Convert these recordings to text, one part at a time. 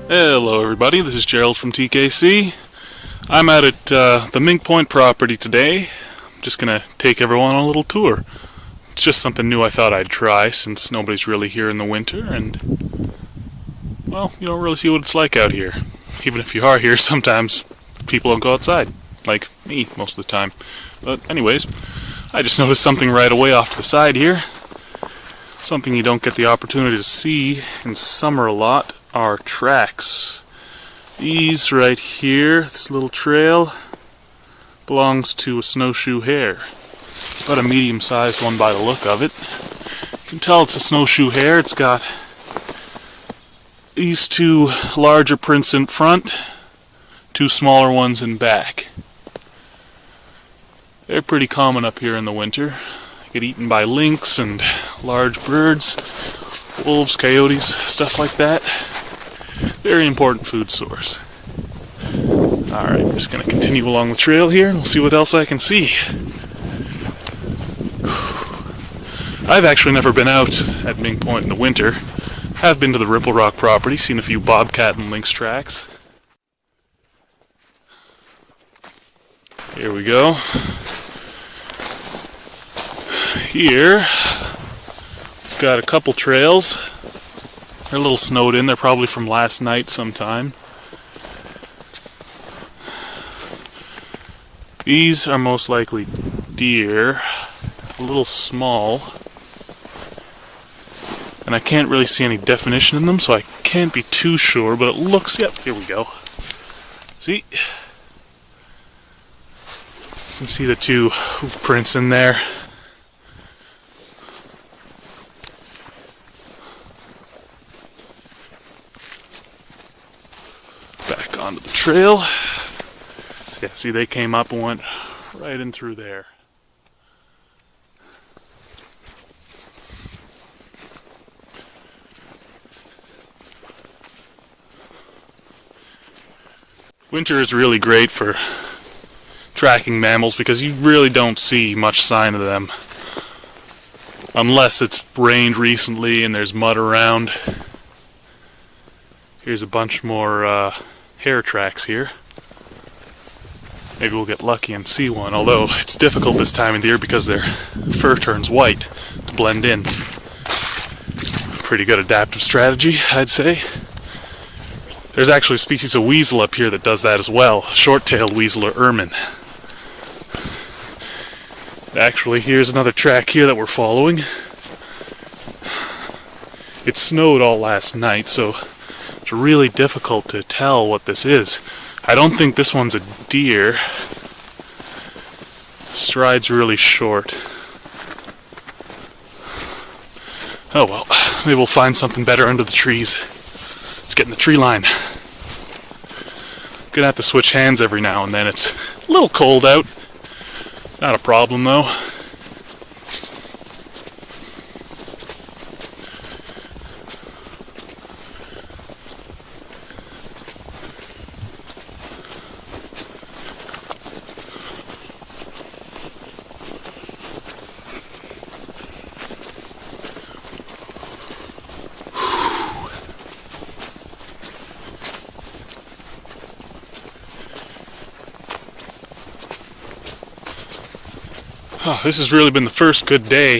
Hello everybody, this is Gerald from TKC. I'm out at the Mink property today. I'm just going to take everyone on a little tour. It's just something new I thought I'd try since nobody's really here in the winter and, well, you don't really see what it's like out here. Even if you are here, sometimes people don't go outside, like me most of the time. But anyways, I just noticed something right away off to the side here. Something you don't get the opportunity to see in summer a lot are tracks. These right here, this little trail, belongs to a snowshoe hare. About a medium-sized one by the look of it. You can tell it's a snowshoe hare. It's got these two larger prints in front, two smaller ones in back. They're pretty common up here in the winter. They get eaten by lynx and large birds, wolves, coyotes, stuff like that. Very important food source. Alright, I'm just going to continue along the trail here and we'll see what else I can see. I've actually never been out at Mink Point in the winter. Have been to the Ripple Rock property, seen a few bobcat and lynx tracks. Here we go. Here, we've got a couple trails. They're a little snowed in. They're probably from last night sometime. These are most likely deer. A little small. And I can't really see any definition in them, so I can't be too sure, but it looks... Yep, here we go. See? You can see the two hoof prints in there. Back onto the trail. So yeah, see, they came up and went right in through there. Winter is really great for tracking mammals because you really don't see much sign of them. Unless it's rained recently and there's mud around. Here's a bunch more hare tracks here. Maybe we'll get lucky and see one, although it's difficult this time of the year because their fur turns white to blend in. Pretty good adaptive strategy, I'd say. There's actually a species of weasel up here that does that as well, short-tailed weasel or ermine. Actually, here's another track here that we're following. It snowed all last night, so it's really difficult to tell what this is. I don't think this one's a deer. Stride's really short. Oh well, maybe we'll find something better under the trees. Let's get in the tree line. Gonna have to switch hands every now and then. It's a little cold out. Not a problem though. Oh, this has really been the first good day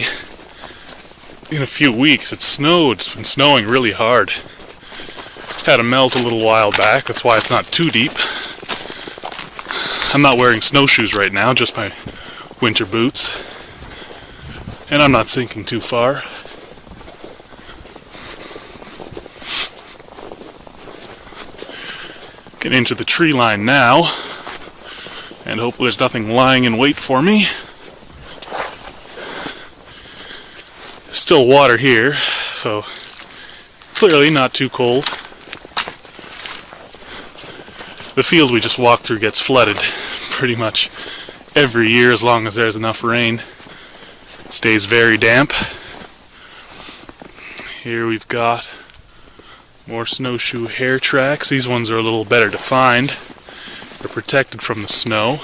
in a few weeks. It snowed. It's been snowing really hard. Had a melt a little while back. That's why it's not too deep. I'm not wearing snowshoes right now, just my winter boots. And I'm not sinking too far. Getting into the tree line now. And hopefully there's nothing lying in wait for me. Still water here, so clearly not too cold. The field we just walked through gets flooded pretty much every year as long as there's enough rain. It stays very damp. Here we've got more snowshoe hare tracks. These ones are a little better defined. They're protected from the snow.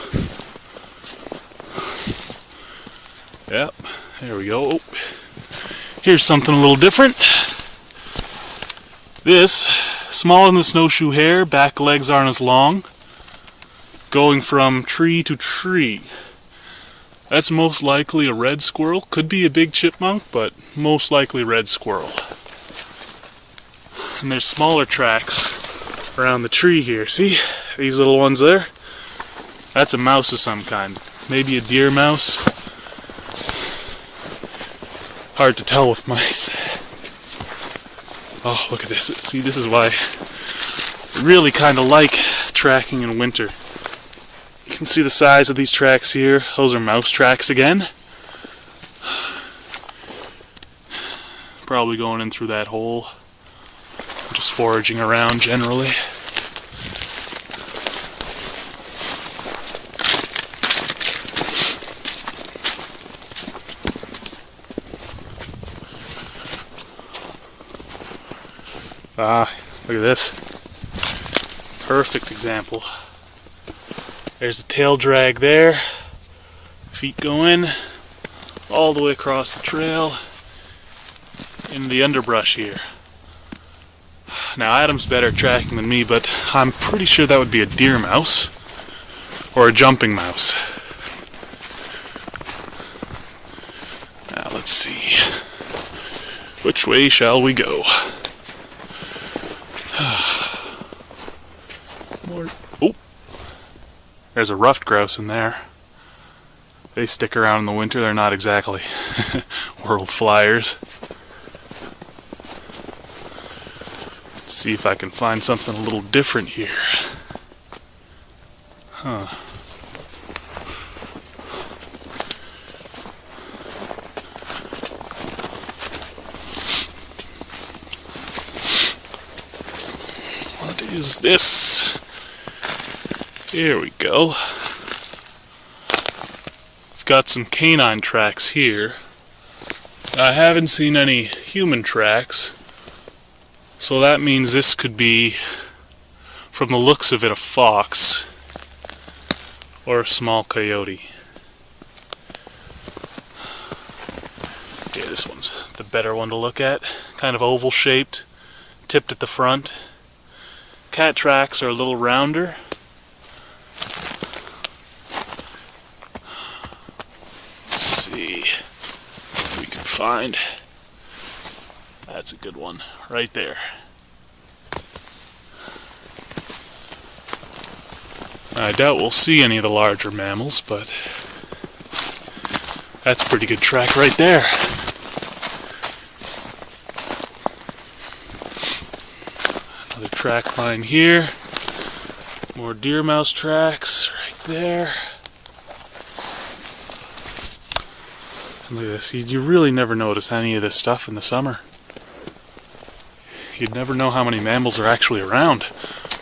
Yep, there we go. Oh. Here's something a little different. This smaller than the snowshoe hare, back legs aren't as long, going from tree to tree. That's most likely a red squirrel. Could be a big chipmunk, but most likely red squirrel. And there's smaller tracks around the tree here. See? These little ones there? That's a mouse of some kind. Maybe a deer mouse. Hard to tell with mice. Oh, look at this. See, this is why I really kind of like tracking in winter. You can see the size of these tracks here. Those are mouse tracks again. Probably going in through that hole. Just foraging around generally. Ah, look at this. Perfect example. There's the tail drag there. Feet go in all the way across the trail into the underbrush here. Now Adam's better at tracking than me, but I'm pretty sure that would be a deer mouse or a jumping mouse. Now let's see. Which way shall we go? Oh, there's a ruffed grouse in there. They stick around in the winter. They're not exactly world flyers. Let's see if I can find something a little different here. Huh. What is this? Here we go. I've got some canine tracks here. I haven't seen any human tracks, so that means this could be, from the looks of it, a fox or a small coyote. Yeah, this one's the better one to look at. Kind of oval shaped, tipped at the front. Cat tracks are a little rounder. Let's see what we can find. That's a good one, right there. I doubt we'll see any of the larger mammals, but that's a pretty good track right there. Another track line here. More deer mouse tracks right there. And look at this. You really never notice any of this stuff in the summer. You'd never know how many mammals are actually around.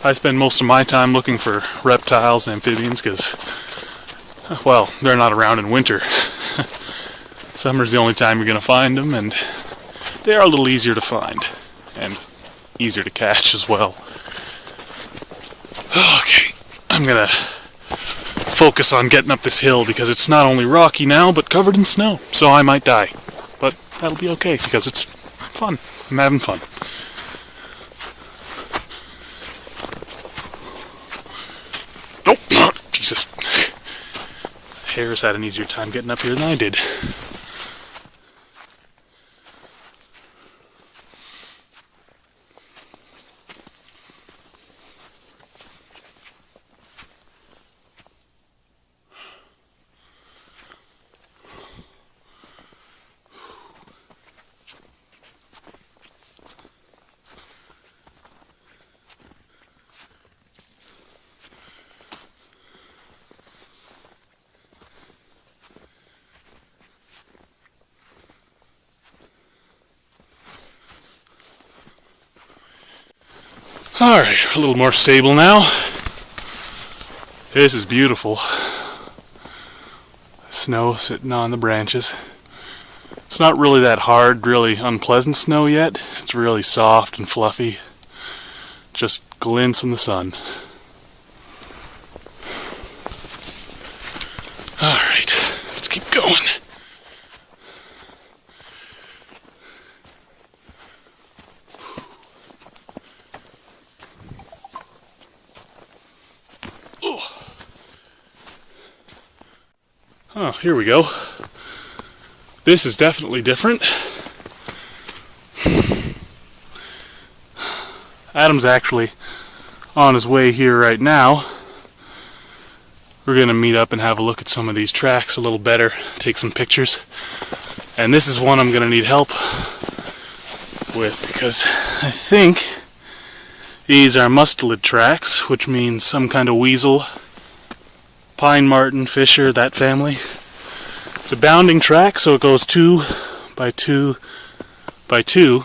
I spend most of my time looking for reptiles and amphibians because, well, they're not around in winter. Summer's the only time you're going to find them, and they are a little easier to find and easier to catch as well. Okay, I'm going to focus on getting up this hill because it's not only rocky now but covered in snow, so I might die. But that'll be okay because it's fun. I'm having fun. Oh, Jesus. Hare's had an easier time getting up here than I did. Alright, a little more stable now. This is beautiful. Snow sitting on the branches. It's not really that hard, really unpleasant snow yet. It's really soft and fluffy. Just glints in the sun. Alright, let's keep going. Oh, here we go. This is definitely different. Adam's actually on his way here right now. We're going to meet up and have a look at some of these tracks a little better, take some pictures. And this is one I'm going to need help with because I think these are mustelid tracks, which means some kind of weasel, pine marten, fisher, that family. It's a bounding track, so it goes 2 by 2 by 2.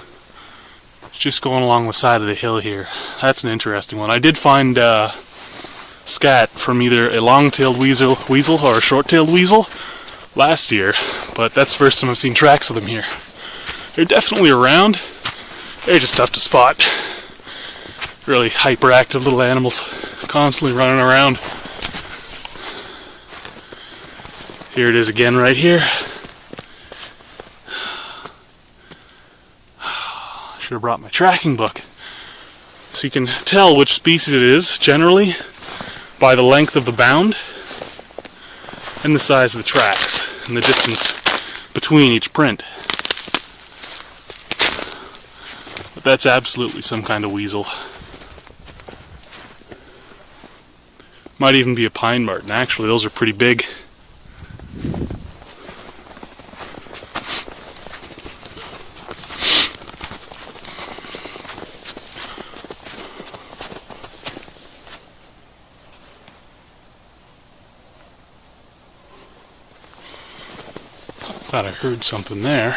It's just going along the side of the hill here. That's an interesting one. I did find scat from either a long-tailed weasel or a short-tailed weasel last year, but that's the first time I've seen tracks of them here. They're definitely around. They're just tough to spot. Really hyperactive little animals, constantly running around. Here it is again right here. Should have brought my tracking book. So you can tell which species it is, generally, by the length of the bound and the size of the tracks and the distance between each print. But that's absolutely some kind of weasel. Might even be a pine marten. Actually, those are pretty big. Thought I heard something there.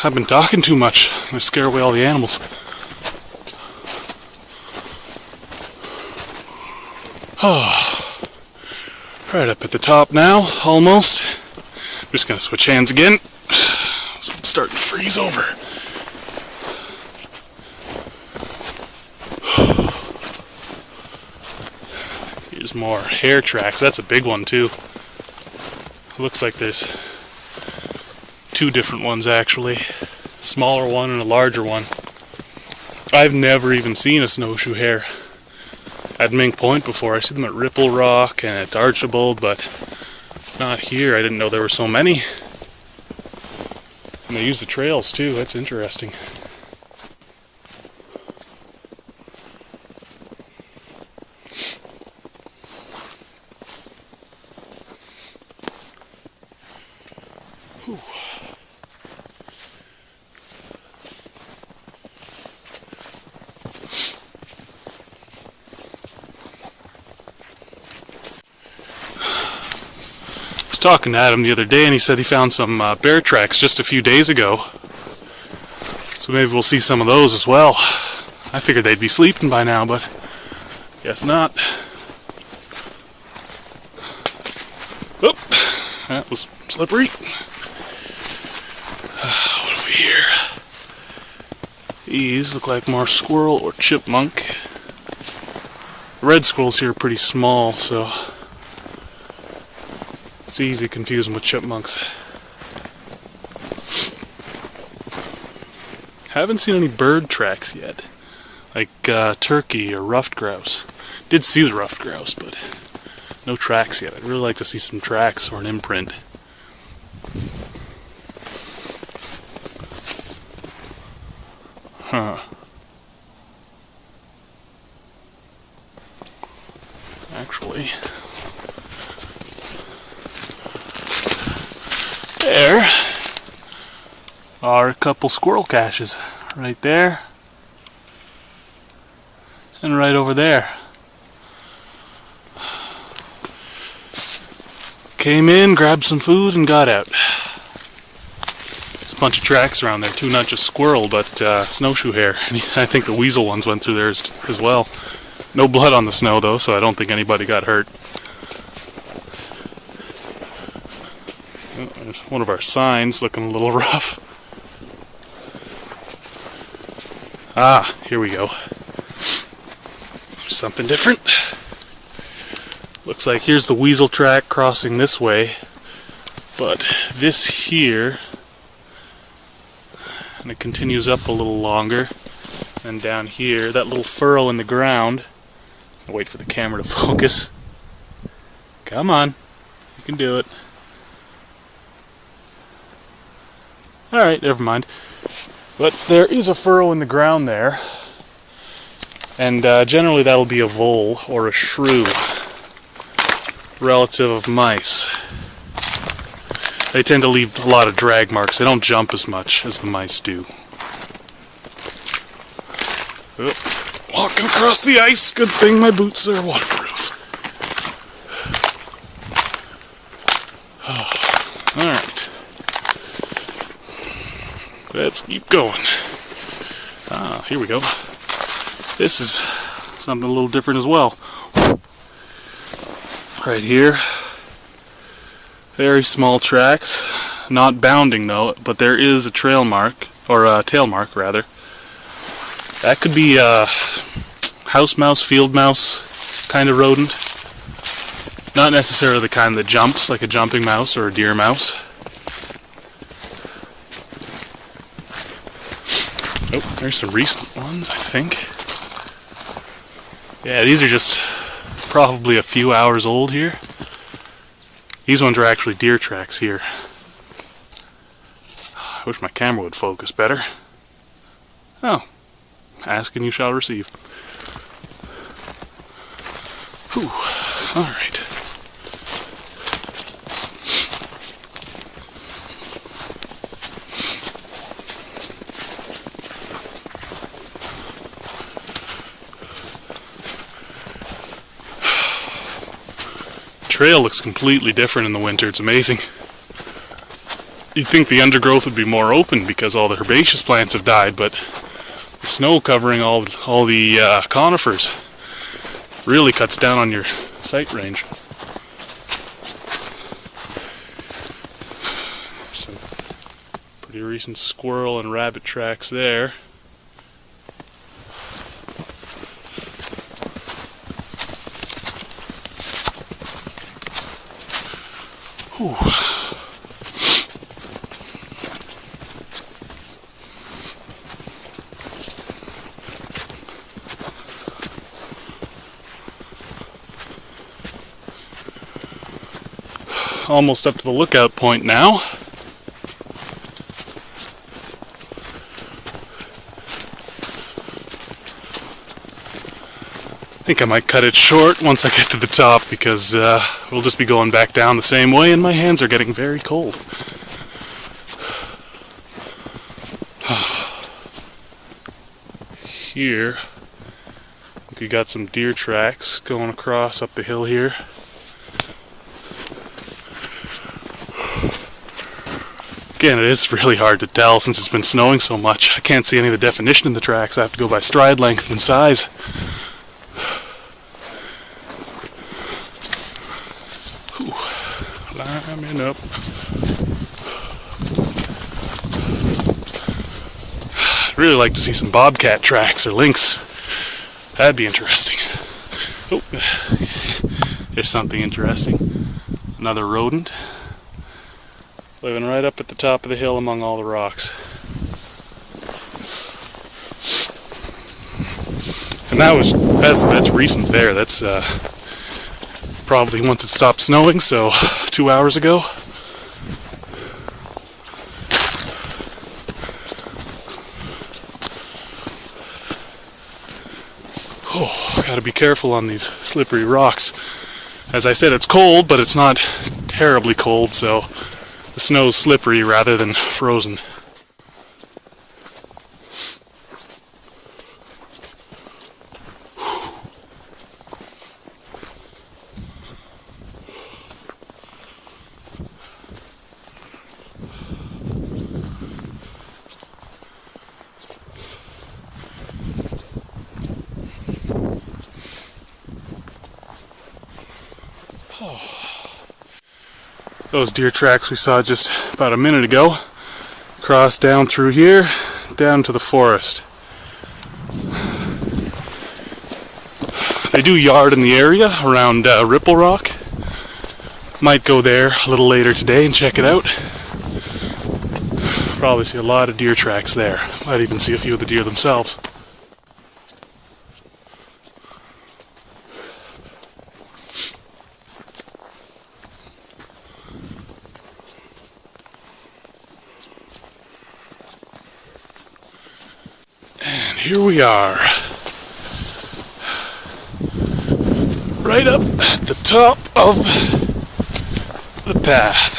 I've been talking too much. I'm gonna scare away all the animals. Oh, right up at the top now, almost. I'm just gonna switch hands again. It's starting to freeze over. Here's more hare tracks. That's a big one too. Looks like there's 2 different ones actually. A smaller one and a larger one. I've never even seen a snowshoe hare at Mink Point before. I see them at Ripple Rock and at Archibald, but not here. I didn't know there were so many. And they use the trails too. That's interesting. Whew. I was talking to Adam the other day and he said he found some bear tracks just a few days ago. So maybe we'll see some of those as well. I figured they'd be sleeping by now, but guess not. Oop, that was slippery. What have we here? These look like more squirrel or chipmunk. The red squirrels here are pretty small, so it's easy to confuse them with chipmunks. Haven't seen any bird tracks yet, like turkey or ruffed grouse. Did see the ruffed grouse, but no tracks yet. I'd really like to see some tracks or an imprint. Huh. Actually, there are a couple squirrel caches right there and right over there. Came in, grabbed some food, and got out. There's a bunch of tracks around there too, not just squirrel, but snowshoe hare. I think the weasel ones went through there as well. No blood on the snow though, so I don't think anybody got hurt. Oh, there's one of our signs looking a little rough. Ah, here we go. Something different. Looks like here's the weasel track crossing this way, but this here, and it continues up a little longer, And down here, that little furrow in the ground. I'll wait for the camera to focus. Come on, you can do it. Alright, never mind. But there is a furrow in the ground there. And generally that'll be a vole or a shrew, relative of mice. They tend to leave a lot of drag marks. They don't jump as much as the mice do. Oh, walking across the ice. Good thing my boots are waterproof. Oh, alright. Let's keep going. Ah, here we go. This is something a little different as well. Right here. Very small tracks. Not bounding though, but there is a trail mark, or a tail mark rather. That could be a house mouse, field mouse kind of rodent. Not necessarily the kind that jumps, like a jumping mouse or a deer mouse. Oh, there's some recent ones, I think. Yeah, these are just probably a few hours old here. These ones are actually deer tracks here. I wish my camera would focus better. Oh, ask and you shall receive. Whew, alright. Trail looks completely different in the winter. It's amazing. You'd think the undergrowth would be more open because all the herbaceous plants have died, but the snow covering all the conifers really cuts down on your sight range. Some pretty recent squirrel and rabbit tracks there. Whew. Almost up to the lookout point now. I think I might cut it short once I get to the top because we'll just be going back down the same way and my hands are getting very cold. Here, we got some deer tracks going across up the hill here. Again, it is really hard to tell since it's been snowing so much. I can't see any of the definition in the tracks. I have to go by stride length and size. Whew. Climbing up. I'd really like to see some bobcat tracks or lynx. That'd be interesting. Oh, there's something interesting. Another rodent. Living right up at the top of the hill among all the rocks. And that's recent there. That's probably once it stopped snowing, so 2 hours ago. Oh, gotta be careful on these slippery rocks. As I said, it's cold, but it's not terribly cold, so the snow's slippery rather than frozen. Those deer tracks we saw just about a minute ago cross down through here, down to the forest. They do yard in the area around Ripple Rock. Might go there a little later today and check it out. Probably see a lot of deer tracks there. Might even see a few of the deer themselves. Here we are. Right up at the top of the path.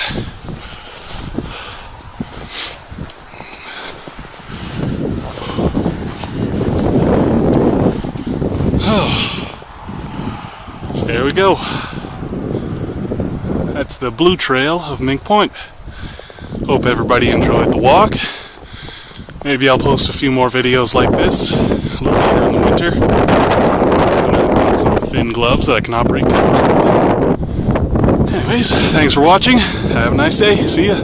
There we go. That's the blue trail of Mink Point. Hope everybody enjoyed the walk. Maybe I'll post a few more videos like this a little later in the winter when I've got some thin gloves that I can operate cameras with. Anyways, thanks for watching. Have a nice day. See ya.